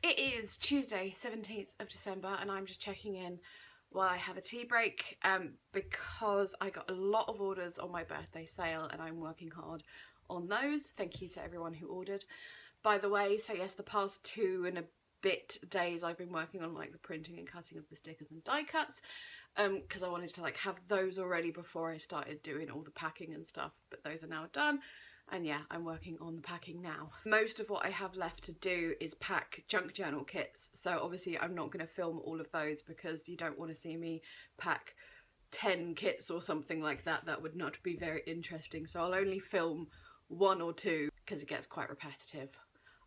It is Tuesday, 17th of December, and I'm just checking in while I have a tea break because I got a lot of orders on my birthday sale and I'm working hard on those. Thank you to everyone who ordered, by the way. So yes, the past 2 and a bit days I've been working on like the printing and cutting of the stickers and die cuts because I wanted to like have those already before I started doing all the packing and stuff, but those are now done. And yeah, I'm working on the packing now. Most of what I have left to do is pack junk journal kits. So obviously I'm not going to film all of those because you don't want to see me pack 10 kits or something like that. That would not be very interesting. So I'll only film 1 or 2 because it gets quite repetitive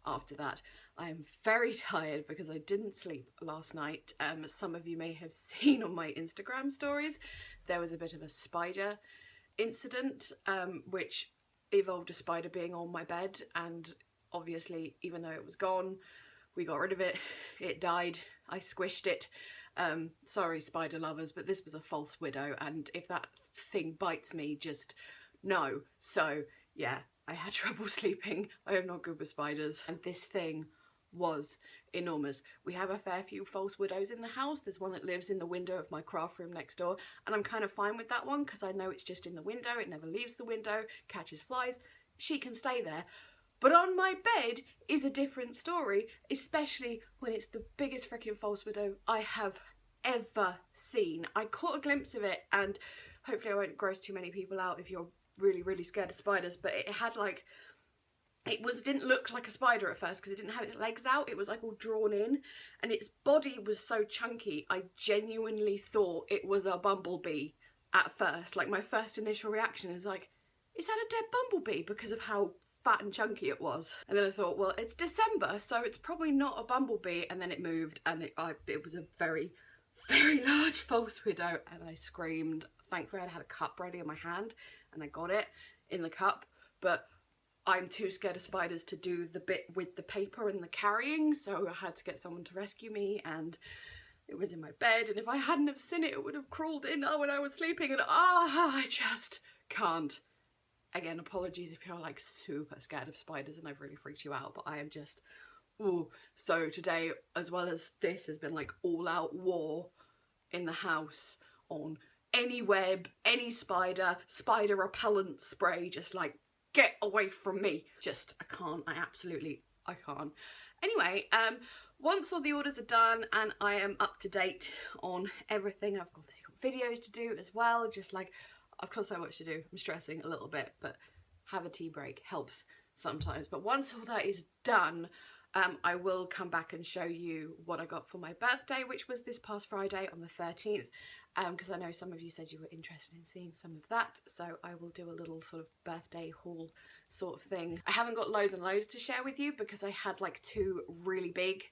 after that. I am very tired because I didn't sleep last night. Some of you may have seen on my Instagram stories, there was a bit of a spider incident, which evolved a spider being on my bed, and obviously even though it was gone, we got rid of it. It died. I squished it. Sorry spider lovers, but this was a false widow, and if that thing bites me, just no. So yeah, I had trouble sleeping. I am not good with spiders, and this thing was enormous. We have a fair few false widows in the house. There's one that lives in the window of my craft room next door, and I'm kind of fine with that one because I know it's just in the window, it never leaves the window, catches flies, she can stay there. But on my bed is a different story, especially when it's the biggest freaking false widow I have ever seen. I caught a glimpse of it, and hopefully I won't gross too many people out if you're really scared of spiders, but it had like, didn't look like a spider at first because it didn't have its legs out. It was like all drawn in, and its body was so chunky I genuinely thought it was a bumblebee at first. Like my first initial reaction is like, is that a dead bumblebee, because of how fat and chunky it was. And then I thought, well, it's December, so it's probably not a bumblebee, and then it moved and it was a very large false widow, and I screamed. Thankfully I had a cup ready in my hand and I got it in the cup, but I'm too scared of spiders to do the bit with the paper and the carrying, so I had to get someone to rescue me, and it was in my bed, and if I hadn't have seen it, it would have crawled in when I was sleeping, and I just can't. Again, apologies if you're like super scared of spiders and I've really freaked you out, but I am just, ooh. So today, as well as this, has been like all out war in the house on any web, any spider repellent spray, just like, get away from me. Just, I can't. I can't. Anyway, once all the orders are done and I am up to date on everything, I've obviously got videos to do as well, just like, of course so much to do. I'm stressing a little bit, but have a tea break helps sometimes. But once all that is done, I will come back and show you what I got for my birthday, which was this past Friday on the 13th, because I know some of you said you were interested in seeing some of that, so I will do a little sort of birthday haul sort of thing. I haven't got loads and loads to share with you because I had like 2 really big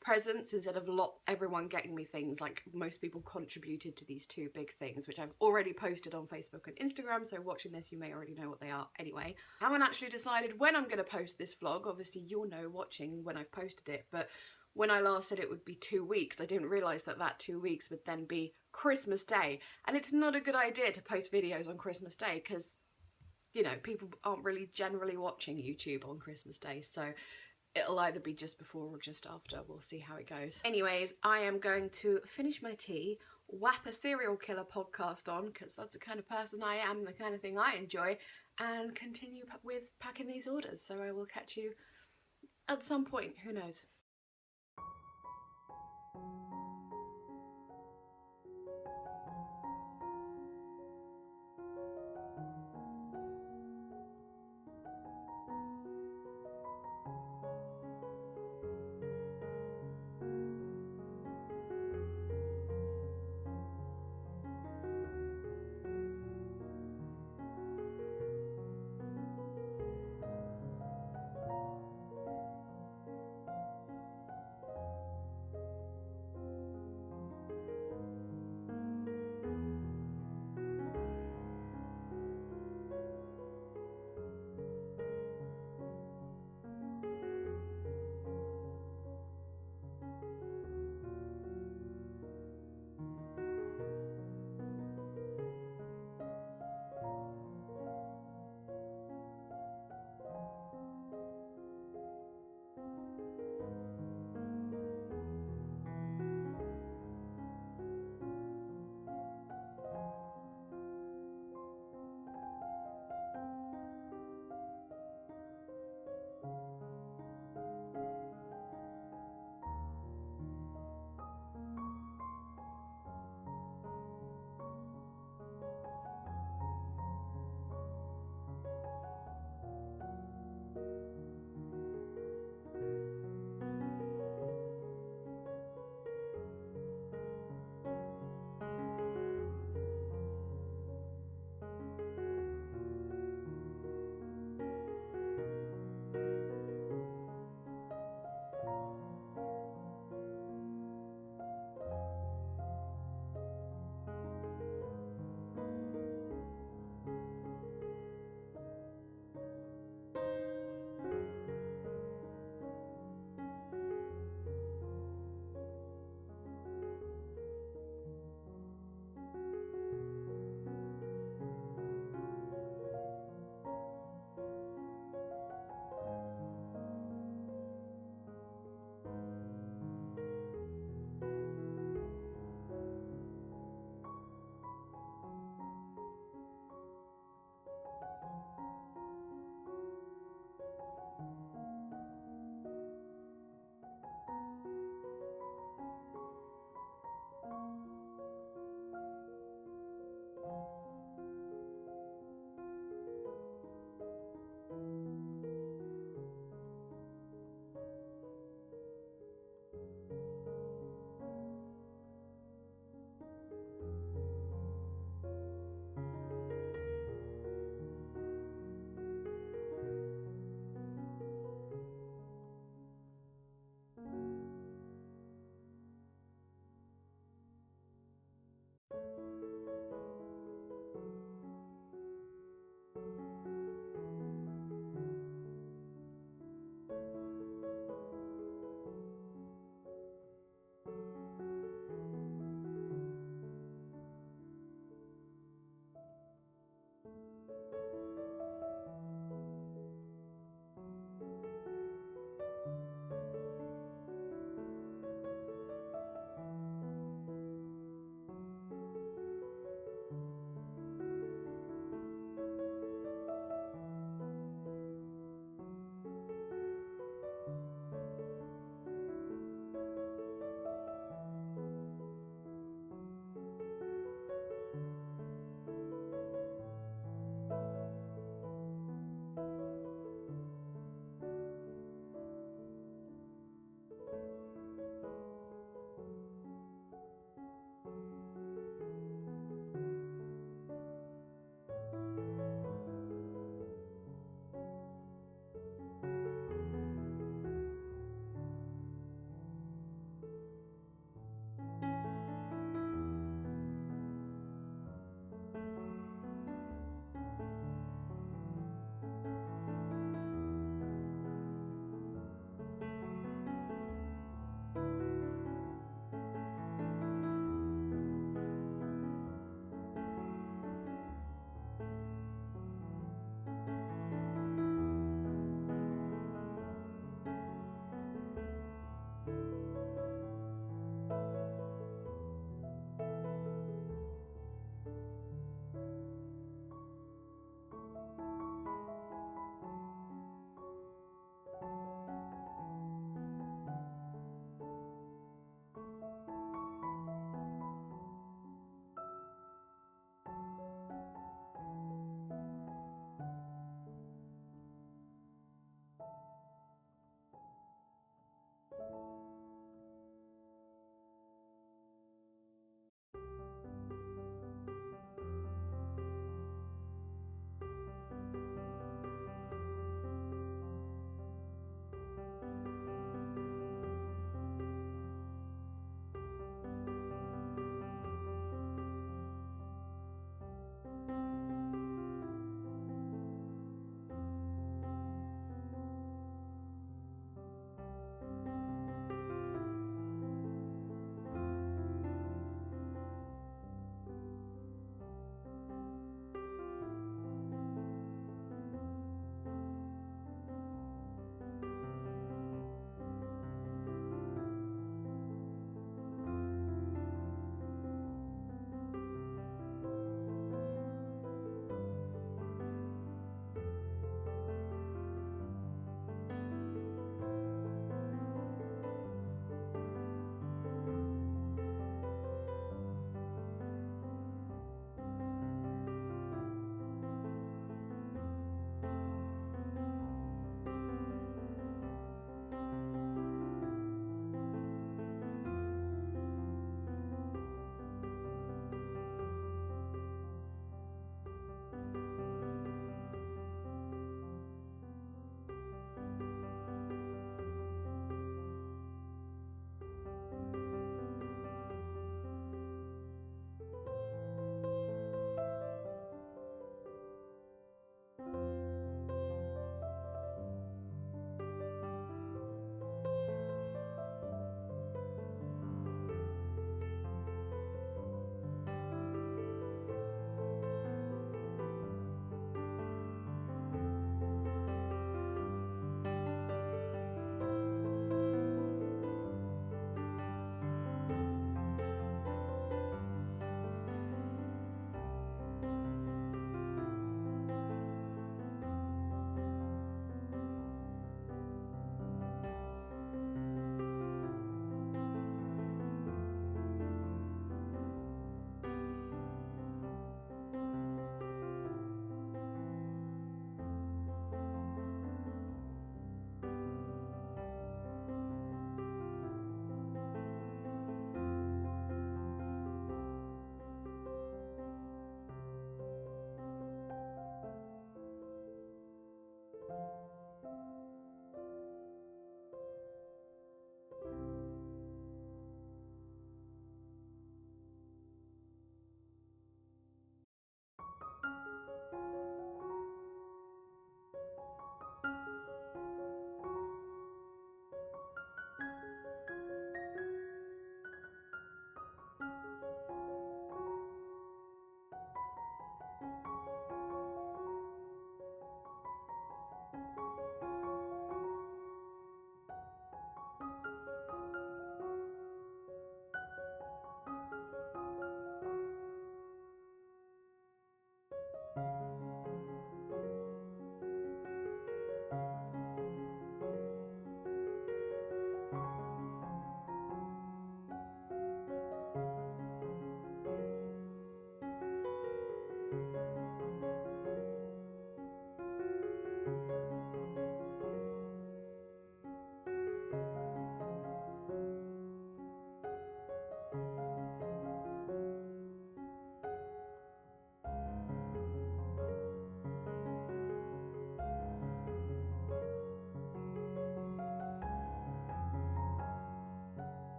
presents instead of everyone getting me things. Like most people contributed to these 2 big things, which I've already posted on Facebook and Instagram, so watching this you may already know what they are. Anyway, I haven't actually decided when I'm going to post this vlog. Obviously you'll know watching when I've posted it, but when I last said it would be 2 weeks, I didn't realise that 2 weeks would then be Christmas Day, and it's not a good idea to post videos on Christmas Day because, you know, people aren't really generally watching YouTube on Christmas Day, so it'll either be just before or just after. We'll see how it goes. Anyways, I am going to finish my tea, whap a serial killer podcast on, because that's the kind of person I am, the kind of thing I enjoy, and continue with packing these orders. So I will catch you at some point, who knows.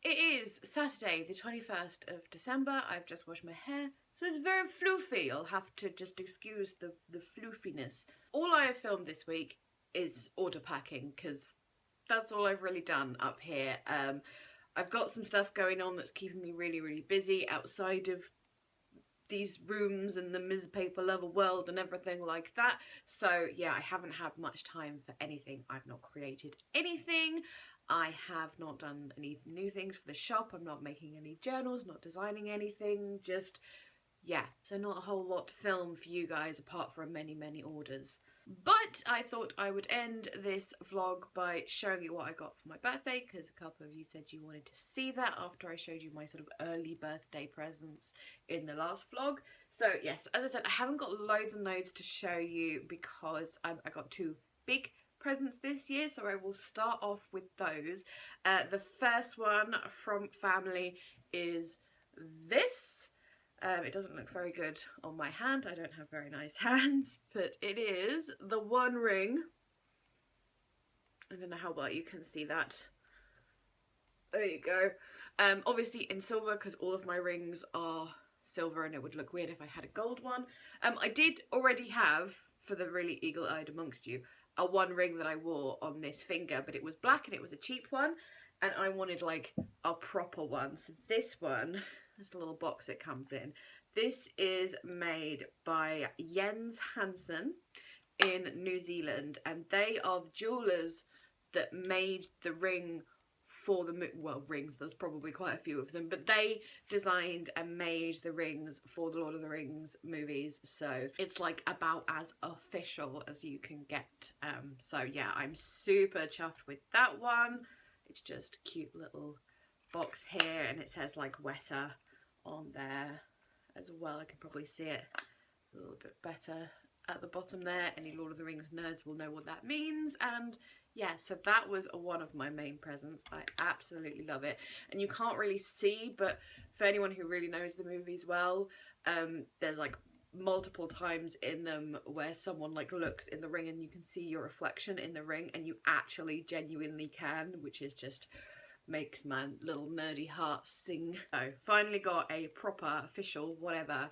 It is Saturday the 21st of December. I've just washed my hair, so it's very floofy. You'll have to just excuse the floofiness. All I have filmed this week is order packing, because that's all I've really done up here. I've got some stuff going on that's keeping me really busy outside of these rooms and the ms.paperlover world and everything like that. So yeah, I haven't had much time for anything. I've not created anything. I have not done any new things for the shop. I'm not making any journals, not designing anything, just, yeah. So not a whole lot to film for you guys apart from many orders. But I thought I would end this vlog by showing you what I got for my birthday, because a couple of you said you wanted to see that after I showed you my sort of early birthday presents in the last vlog. So yes, as I said, I haven't got loads and loads to show you because I got two big presents this year, so I will start off with those. The first one from family is this. It doesn't look very good on my hand. I don't have very nice hands, but it is the One Ring. I don't know how well you can see that. There you go. Obviously in silver, because all of my rings are silver and it would look weird if I had a gold one. I did already have, for the really eagle-eyed amongst you, a One Ring that I wore on this finger, but it was black and it was a cheap one, and I wanted like a proper one. So this one, this little box it comes in, this is made by Jens Hansen in New Zealand, and they are the jewellers that made the ring for the, well, rings, there's probably quite a few of them, but they designed and made the rings for the Lord of the Rings movies, so it's like about as official as you can get. So yeah, I'm super chuffed with that one. It's just a cute little box here, and it says like Weta on there as well. I can probably see it a little bit better at the bottom there. Any Lord of the Rings nerds will know what that means. And yeah, so that was one of my main presents. I absolutely love it. And you can't really see, but for anyone who really knows the movies well, there's like multiple times in them where someone like looks in the ring and you can see your reflection in the ring, and you actually genuinely can, which is just makes my little nerdy heart sing. So finally got a proper official whatever,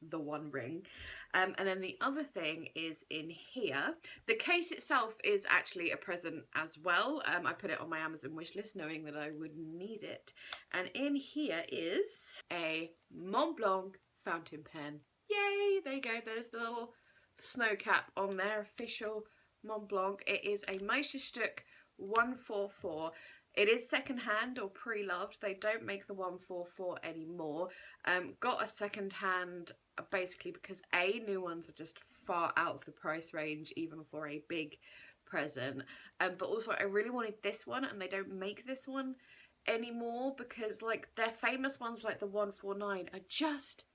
the One Ring. And then the other thing is in here. The case itself is actually a present as well. I put it on my Amazon wishlist knowing that I would need it. And in here is a Mont Blanc fountain pen. Yay! There you go. There's the little snow cap on there. Official Mont Blanc. It is a Meisterstück 144. It is second-hand or pre-loved. They don't make the 144 anymore. Got a second-hand basically because A, new ones are just far out of the price range even for a big present. But also I really wanted this one, and they don't make this one anymore because like their famous ones like the 149 are just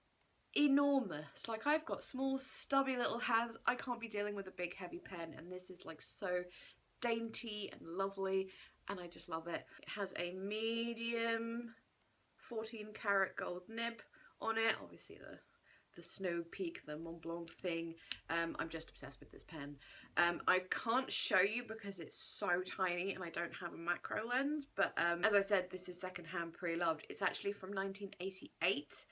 enormous. Like I've got small stubby little hands. I can't be dealing with a big heavy pen, and this is like so dainty and lovely. And I just love it. It has a medium 14 karat gold nib on it. Obviously the Snow Peak, the Mont Blanc thing. I'm just obsessed with this pen. I can't show you because it's so tiny and I don't have a macro lens. But as I said, this is secondhand pre-loved. It's actually from 1988.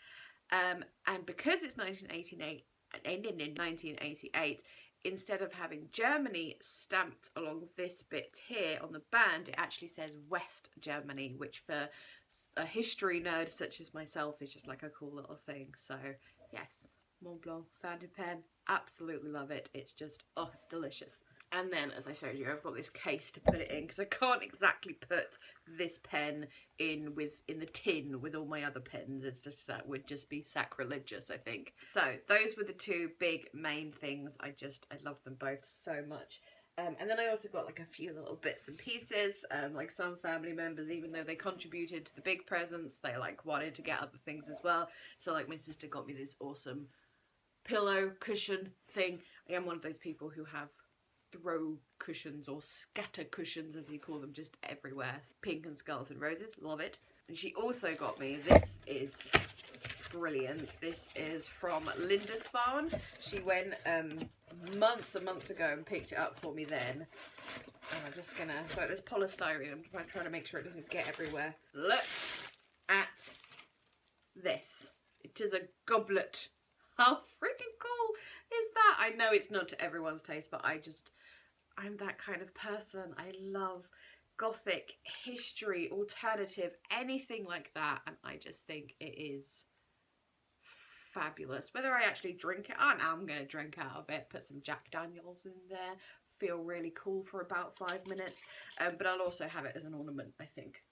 And because it's 1988, instead of having Germany stamped along this bit here on the band, it actually says West Germany, which for a history nerd such as myself is just like a cool little thing. So yes, Mont Blanc fountain pen, absolutely love it. It's just, oh, it's delicious. And then, as I showed you, I've got this case to put it in because I can't exactly put this pen in the tin with all my other pens. It's just, that would just be sacrilegious, I think. So those were the two big main things. I love them both so much. And then I also got like a few little bits and pieces, like some family members, even though they contributed to the big presents, they like wanted to get other things as well. So like my sister got me this awesome pillow cushion thing. I am one of those people who have throw cushions or scatter cushions as you call them just everywhere. Pink and skulls and roses, love it. And she also got me, this is brilliant, this is from Lindisfarne. She went months and months ago and picked it up for me then. And I'm just gonna, so this polystyrene, I'm trying to make sure it doesn't get everywhere. Look at this. It is a goblet. How freaking cool is that? I know it's not to everyone's taste, but I'm that kind of person. I love Gothic, history, alternative, anything like that. And I just think it is fabulous. Whether I actually drink it, I'm going to drink out of it, put some Jack Daniels in there, feel really cool for about 5 minutes. But I'll also have it as an ornament, I think,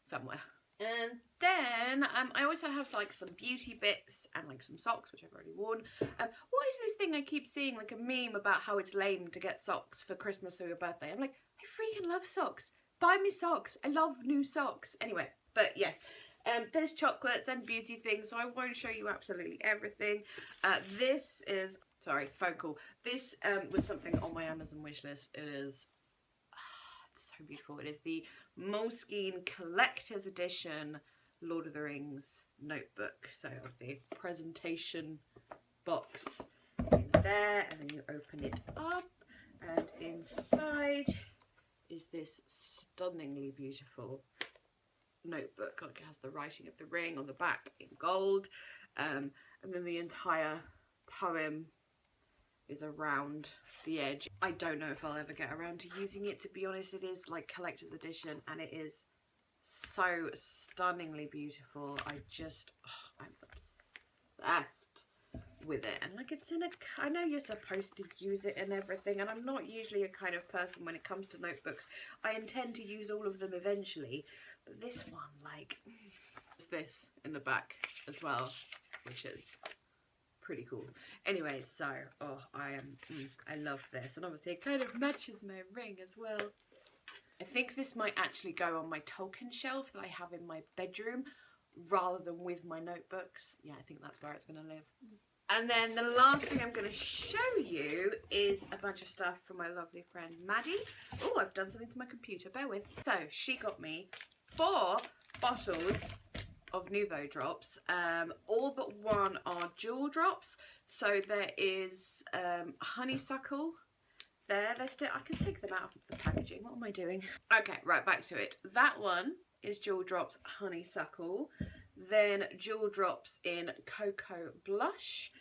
somewhere. And then I also have like some beauty bits and like some socks, which I've already worn. What is this thing I keep seeing, like a meme about how it's lame to get socks for Christmas or your birthday? I'm like, I freaking love socks. Buy me socks. I love new socks. Anyway, but yes, there's chocolates and beauty things, so I won't show you absolutely everything. This is, sorry, phone call. This was something on my Amazon wishlist. It is, it's so beautiful. It is the Moleskine Collector's Edition Lord of the Rings notebook. So obviously presentation box in there, and then you open it up, and inside is this stunningly beautiful notebook. Like, it has the writing of the ring on the back in gold, and then the entire poem is around the edge. I don't know if I'll ever get around to using it, to be honest. It is like collector's edition, and it is so stunningly beautiful. I'm obsessed with it. And like, it's in a, I know you're supposed to use it and everything, and I'm not usually a kind of person when it comes to notebooks. I intend to use all of them eventually, but this one, like, it's this in the back as well, which is pretty cool. Anyways, so I love this, and obviously it kind of matches my ring as well. I think this might actually go on my Tolkien shelf that I have in my bedroom rather than with my notebooks. Yeah, I think that's where it's going to live. And then the last thing I'm going to show you is a bunch of stuff from my lovely friend Maddie. Oh, I've done something to my computer, bear with. So she got me 4 bottles of Nouveau drops. All but one are jewel drops. So there is honeysuckle there. I can take them out of the packaging. What am I doing? Okay, right, back to it. That one is jewel drops honeysuckle. Then jewel drops in cocoa blush.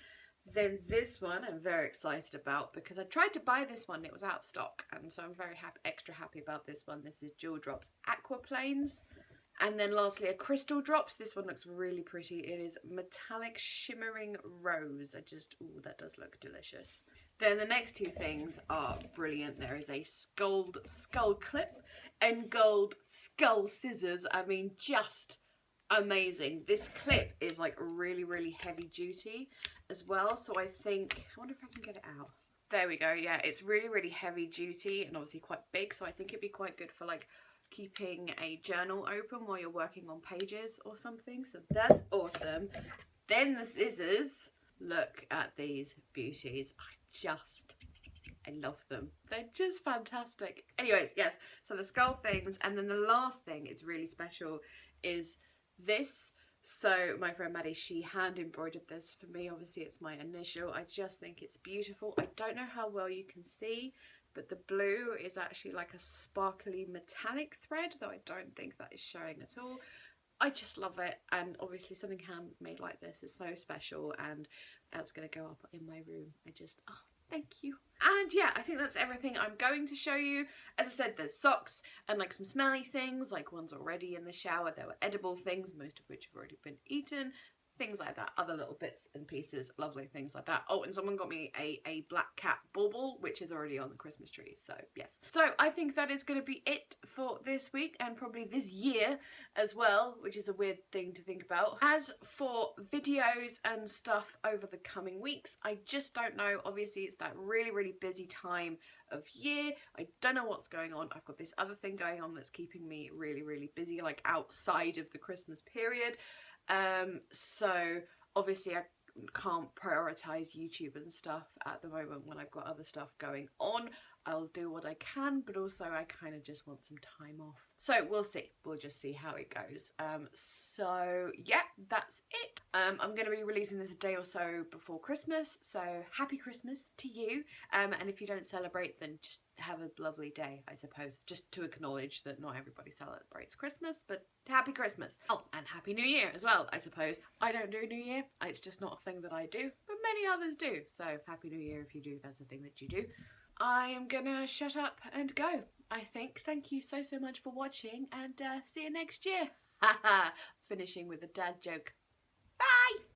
Then this one I'm very excited about because I tried to buy this one, it was out of stock, and so I'm very happy, extra happy about this one. This is jewel drops aqua plains. And then lastly, a crystal drops. This one looks really pretty. It is metallic shimmering rose. Ooh, that does look delicious. Then the next 2 things are brilliant. There is a gold skull clip and gold skull scissors. I mean, just amazing. This clip is like really, really heavy duty as well. So I wonder if I can get it out. There we go. Yeah, it's really, really heavy duty and obviously quite big. So I think it'd be quite good for like keeping a journal open while you're working on pages or something. So that's awesome. Then the scissors. Look at these beauties. I love them. They're just fantastic. Anyways, yes, so the skull things, and then the last thing, it's really special, is this. So my friend Maddie, she hand embroidered this for me. Obviously it's my initial. I just think it's beautiful. I don't know how well you can see, but the blue is actually like a sparkly metallic thread, though I don't think that is showing at all. I just love it, and obviously something handmade like this is so special, and that's going to go up in my room. Thank you. And yeah, I think that's everything I'm going to show you. As I said, there's socks and like some smelly things, like ones already in the shower. There were edible things, most of which have already been eaten. Things like that, other little bits and pieces, lovely things like that. Oh, and someone got me a black cat bauble, which is already on the Christmas tree, so yes. So I think that is going to be it for this week, and probably this year as well, which is a weird thing to think about. As for videos and stuff over the coming weeks, I just don't know. Obviously it's that really, really busy time of year. I don't know what's going on. I've got this other thing going on that's keeping me really, really busy, like outside of the Christmas period. So obviously I can't prioritize YouTube and stuff at the moment when I've got other stuff going on. I'll do what I can, but also I kind of just want some time off. So we'll see. We'll just see how it goes. So yeah, that's it. I'm going to be releasing this a day or so before Christmas, so happy Christmas to you. And if you don't celebrate, then just have a lovely day, I suppose, just to acknowledge that not everybody celebrates Christmas, but happy Christmas. Oh, and happy New Year as well, I suppose. I don't do New Year. It's just not a thing that I do, but many others do. So happy New Year if you do, if that's a thing that you do. I am gonna shut up and go, I think. Thank you so much for watching, and see you next year. Haha, finishing with a dad joke.